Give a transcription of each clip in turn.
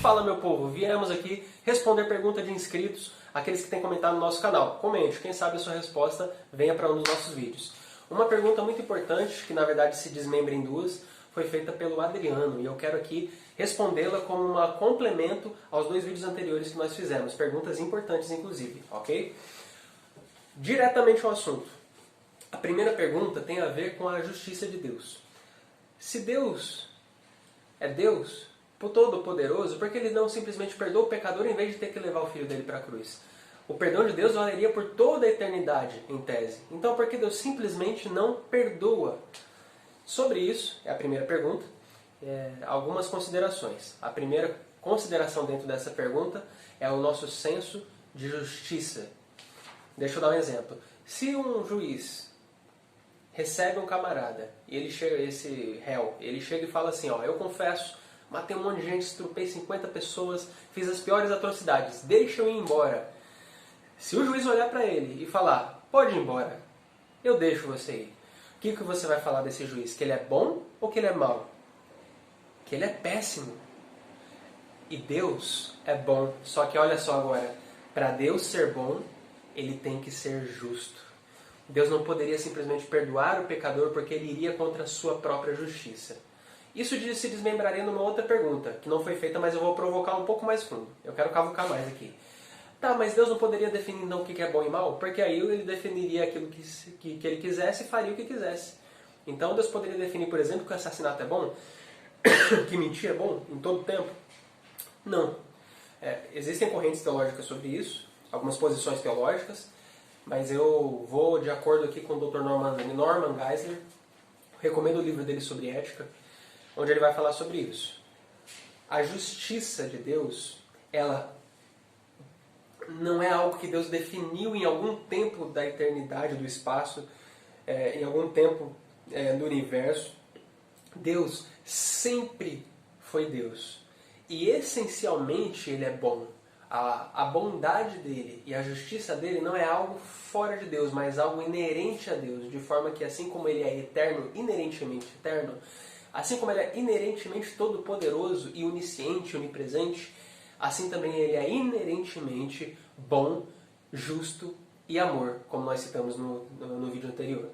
Fala, meu povo, viemos aqui responder pergunta de inscritos, aqueles que têm comentado no nosso canal. Comente, quem sabe a sua resposta venha para um dos nossos vídeos. Uma pergunta muito importante, que na verdade se desmembra em duas, foi feita pelo Adriano, e eu quero aqui respondê-la como um complemento aos dois vídeos anteriores que nós fizemos. Perguntas importantes, inclusive, ok? Diretamente ao assunto. A primeira pergunta tem a ver com a justiça de Deus. Se Deus é Deus, Todo-Poderoso, por que Ele não simplesmente perdoa o pecador em vez de ter que levar o filho dele para a cruz? O perdão de Deus valeria por toda a eternidade, em tese. Então, por que Deus simplesmente não perdoa? Sobre isso, é a primeira pergunta, algumas considerações. A primeira consideração dentro dessa pergunta é o nosso senso de justiça. Deixa eu dar um exemplo. Se um juiz recebe um camarada, e ele chega, esse réu, ele chega e fala assim, ó, eu confesso, matei um monte de gente, estrupei 50 pessoas, fiz as piores atrocidades, deixa eu ir embora. Se o juiz olhar para ele e falar, pode ir embora, eu deixo você ir. O que você vai falar desse juiz? Que ele é bom ou que ele é mau? Que ele é péssimo. E Deus é bom, só que olha só agora, para Deus ser bom, ele tem que ser justo. Deus não poderia simplesmente perdoar o pecador porque ele iria contra a sua própria justiça. Isso se desmembraria numa outra pergunta, que não foi feita, mas eu vou provocar um pouco mais fundo. Eu quero cavucar mais aqui. Tá, mas Deus não poderia definir então o que é bom e mal? Porque aí ele definiria aquilo que ele quisesse e faria o que quisesse. Então Deus poderia definir, por exemplo, que o assassinato é bom? Que mentir é bom em todo tempo? Não. Existem correntes teológicas sobre isso, algumas posições teológicas, mas eu vou de acordo aqui com o Dr. Norman Geisler. Recomendo o livro dele sobre ética, onde ele vai falar sobre isso. A justiça de Deus, ela não é algo que Deus definiu em algum tempo da eternidade, do espaço, em algum tempo do universo. Deus sempre foi Deus. E essencialmente Ele é bom. A bondade dele e a justiça dele não é algo fora de Deus, mas algo inerente a Deus. De forma que assim como Ele é eterno, inerentemente eterno, assim como Ele é inerentemente todo-poderoso e onisciente, onipresente, assim também Ele é inerentemente bom, justo e amor, como nós citamos no vídeo anterior.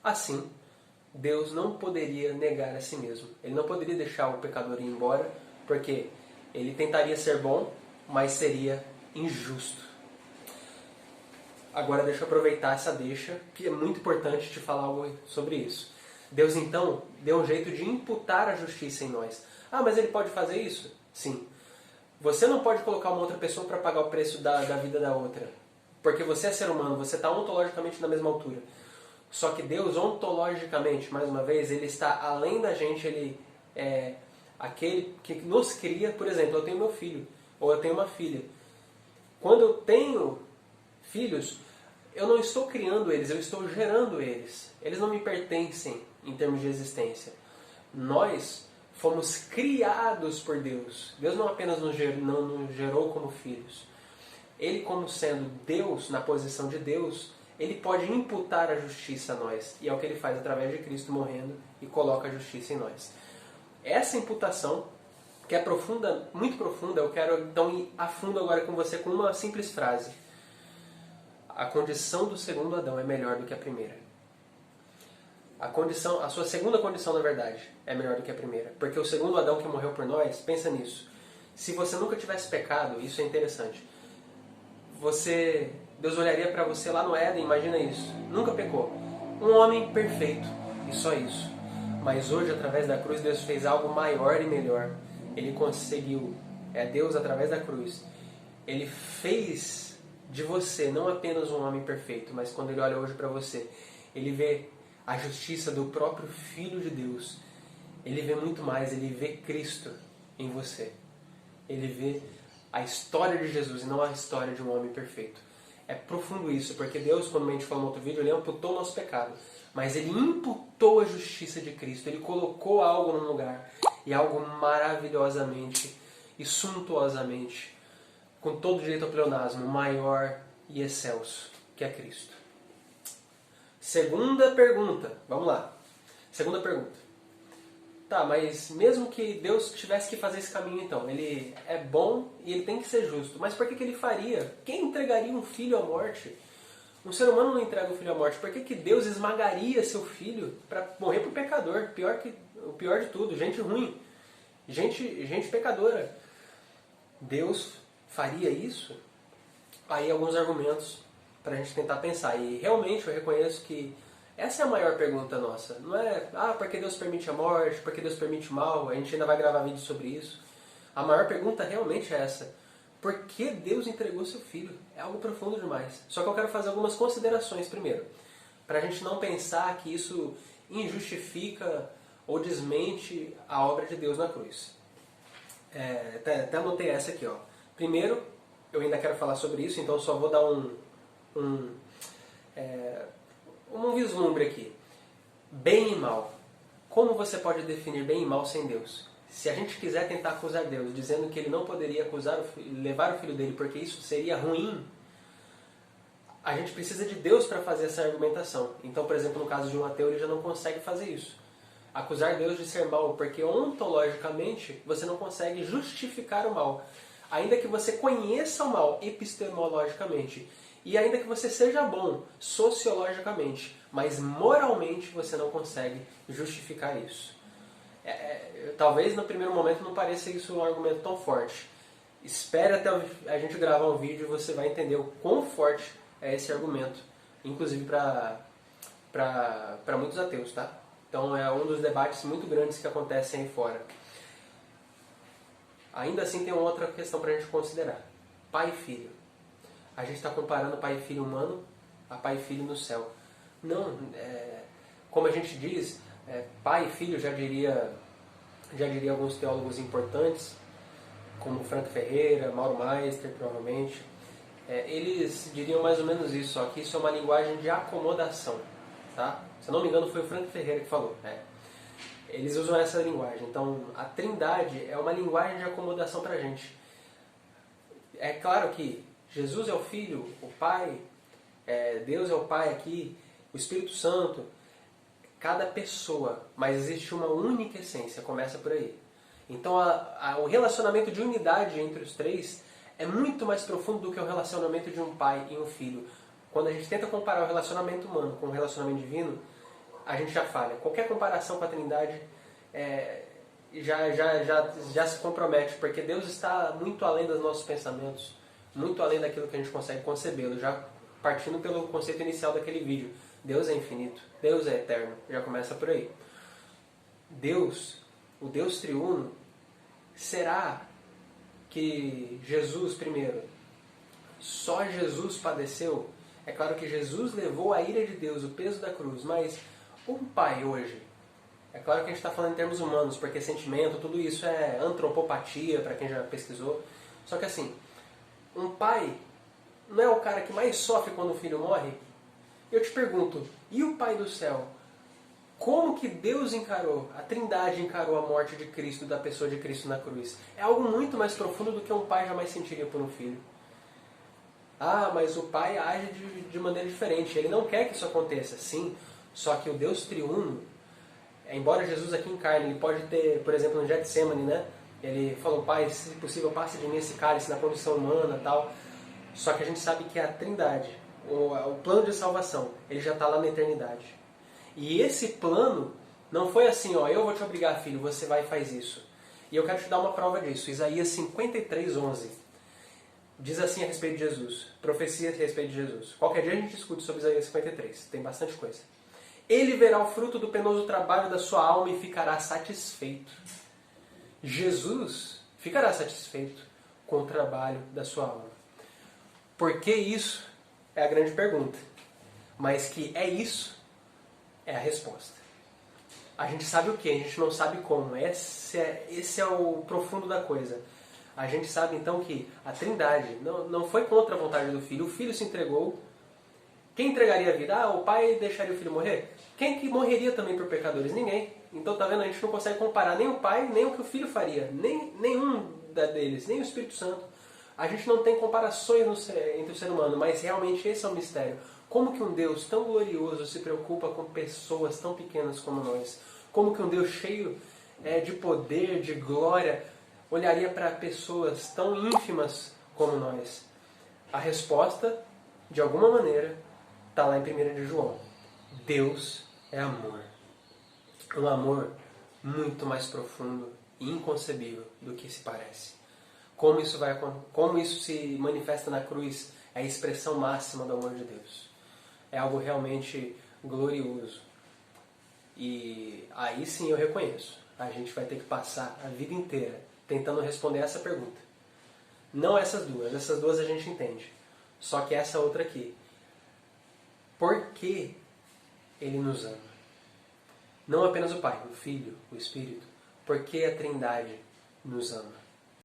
Assim, Deus não poderia negar a si mesmo. Ele não poderia deixar o pecador ir embora, porque ele tentaria ser bom, mas seria injusto. Agora deixa eu aproveitar essa deixa, que é muito importante te falar algo sobre isso. Deus então deu um jeito de imputar a justiça em nós. Ah, mas Ele pode fazer isso? Sim. Você não pode colocar uma outra pessoa para pagar o preço da vida da outra. Porque você é ser humano, você está ontologicamente na mesma altura. Só que Deus, ontologicamente, mais uma vez, Ele está além da gente, Ele é aquele que nos cria. Por exemplo, eu tenho meu filho, ou eu tenho uma filha. Quando eu tenho filhos, eu não estou criando eles, eu estou gerando eles. Eles não me pertencem em termos de existência. Nós fomos criados por Deus. Deus não apenas nos gerou como filhos. Ele, como sendo Deus, na posição de Deus, Ele pode imputar a justiça a nós. E é o que Ele faz através de Cristo morrendo e coloca a justiça em nós. Essa imputação, que é profunda, muito profunda, eu quero então ir a fundo agora com você com uma simples frase. A condição do segundo Adão é melhor do que a primeira. A sua segunda condição, na verdade, é melhor do que a primeira. Porque o segundo Adão que morreu por nós, pensa nisso. Se você nunca tivesse pecado, isso é interessante. Deus olharia para você lá no Éden, imagina isso. Nunca pecou. Um homem perfeito, e só isso. Mas hoje, através da cruz, Deus fez algo maior e melhor. Ele conseguiu, Deus através da cruz. Ele fez de você não apenas um homem perfeito, mas quando Ele olha hoje para você, Ele vê a justiça do próprio Filho de Deus. Ele vê muito mais, Ele vê Cristo em você. Ele vê a história de Jesus e não a história de um homem perfeito. É profundo isso, porque Deus, como a gente falou no outro vídeo, Ele amputou o nosso pecado. Mas Ele imputou a justiça de Cristo. Ele colocou algo no lugar. E algo maravilhosamente e suntuosamente, com todo direito ao pleonasmo, maior e excelso, que é Cristo. Segunda pergunta. Vamos lá. Segunda pergunta. Tá, mas mesmo que Deus tivesse que fazer esse caminho então, ele é bom e ele tem que ser justo. Mas por que ele faria? Quem entregaria um filho à morte? Um ser humano não entrega um filho à morte. Por que Deus esmagaria seu filho para morrer por pecador? O pior de tudo, gente ruim, gente pecadora. Deus faria isso? Aí alguns argumentos para a gente tentar pensar. E realmente eu reconheço que essa é a maior pergunta nossa. Não é, por que Deus permite a morte, por que Deus permite o mal, a gente ainda vai gravar vídeo sobre isso. A maior pergunta realmente é essa. Por que Deus entregou seu filho? É algo profundo demais. Só que eu quero fazer algumas considerações primeiro. Para a gente não pensar que isso injustifica ou desmente a obra de Deus na cruz. Até anotei essa aqui. Ó. Primeiro, eu ainda quero falar sobre isso, então só vou dar um vislumbre aqui. Bem e mal. Como você pode definir bem e mal sem Deus? Se a gente quiser tentar acusar Deus, dizendo que ele não poderia levar o filho dele porque isso seria ruim, a gente precisa de Deus para fazer essa argumentação. Então, por exemplo, no caso de um ateu, ele já não consegue fazer isso. Acusar Deus de ser mal, porque ontologicamente você não consegue justificar o mal. Ainda que você conheça o mal epistemologicamente, e ainda que você seja bom sociologicamente, mas moralmente você não consegue justificar isso. Talvez no primeiro momento não pareça isso um argumento tão forte. Espere até a gente gravar um vídeo e você vai entender o quão forte é esse argumento, inclusive para muitos ateus, tá? Então é um dos debates muito grandes que acontecem aí fora. Ainda assim tem uma outra questão para a gente considerar. Pai e filho. A gente está comparando pai e filho humano a pai e filho no céu. Não, como a gente diz, pai e filho, já diria alguns teólogos importantes, como Frank Ferreira, Mauro Meister, provavelmente, eles diriam mais ou menos isso, só que isso é uma linguagem de acomodação. Tá? Se eu não me engano, foi o Frank Ferreira que falou. Eles usam essa linguagem. Então, a Trindade é uma linguagem de acomodação para a gente. É claro que Jesus é o Filho, o Pai, Deus é o Pai aqui, o Espírito Santo, cada pessoa, mas existe uma única essência, começa por aí. Então o relacionamento de unidade entre os três é muito mais profundo do que o relacionamento de um pai e um filho. Quando a gente tenta comparar o relacionamento humano com o relacionamento divino, a gente já falha. Qualquer comparação com a Trindade já se compromete, porque Deus está muito além dos nossos pensamentos, muito além daquilo que a gente consegue concebê-lo, já partindo pelo conceito inicial daquele vídeo. Deus é infinito, Deus é eterno, já começa por aí. Deus, o Deus triuno, será que Jesus, primeiro, só Jesus padeceu? É claro que Jesus levou a ira de Deus, o peso da cruz, mas um pai hoje, é claro que a gente está falando em termos humanos, porque sentimento, tudo isso é antropopatia, para quem já pesquisou, só que assim, um pai não é o cara que mais sofre quando o filho morre? Eu te pergunto, e o Pai do céu? Como que Deus encarou, a Trindade encarou a morte de Cristo, da pessoa de Cristo na cruz? É algo muito mais profundo do que um pai jamais sentiria por um filho. Mas o pai age de maneira diferente, ele não quer que isso aconteça, sim, só que o Deus triuno, embora Jesus aqui encarne, ele pode ter, por exemplo, no Getsemane, né? Ele falou, Pai, se possível, passe de mim esse cálice na condição humana, tal. Só que a gente sabe que a Trindade, o plano de salvação, ele já está lá na eternidade. E esse plano não foi assim, eu vou te obrigar, filho, você vai e faz isso. E eu quero te dar uma prova disso. Isaías 53:11 diz assim a respeito de Jesus, profecia a respeito de Jesus. Qualquer dia a gente discute sobre Isaías 53, tem bastante coisa. Ele verá o fruto do penoso trabalho da sua alma e ficará satisfeito. Jesus ficará satisfeito com o trabalho da sua alma. Por que isso? É a grande pergunta. Mas que é isso, é a resposta. A gente sabe o que, a gente não sabe como. Esse é o profundo da coisa. A gente sabe então que a Trindade não foi contra a vontade do Filho. O Filho se entregou. Quem entregaria a vida? O Pai deixaria o Filho morrer? Quem que morreria também por pecadores? Ninguém. Então tá vendo, a gente não consegue comparar nem o Pai, nem o que o Filho faria. Nenhum deles, nem o Espírito Santo. A gente não tem comparações entre o ser humano, mas realmente esse é o mistério. Como que um Deus tão glorioso se preocupa com pessoas tão pequenas como nós? Como que um Deus cheio de poder, de glória, olharia para pessoas tão ínfimas como nós? A resposta, de alguma maneira, está lá em 1 de João. Deus é amor. Um amor muito mais profundo e inconcebível do que se parece. Como isso se manifesta na cruz é a expressão máxima do amor de Deus. É algo realmente glorioso. E aí sim eu reconheço. A gente vai ter que passar a vida inteira tentando responder essa pergunta. Não essas duas a gente entende. Só que essa outra aqui. Por que Ele nos ama? Não apenas o Pai, o Filho, o Espírito. Por que a Trindade nos ama?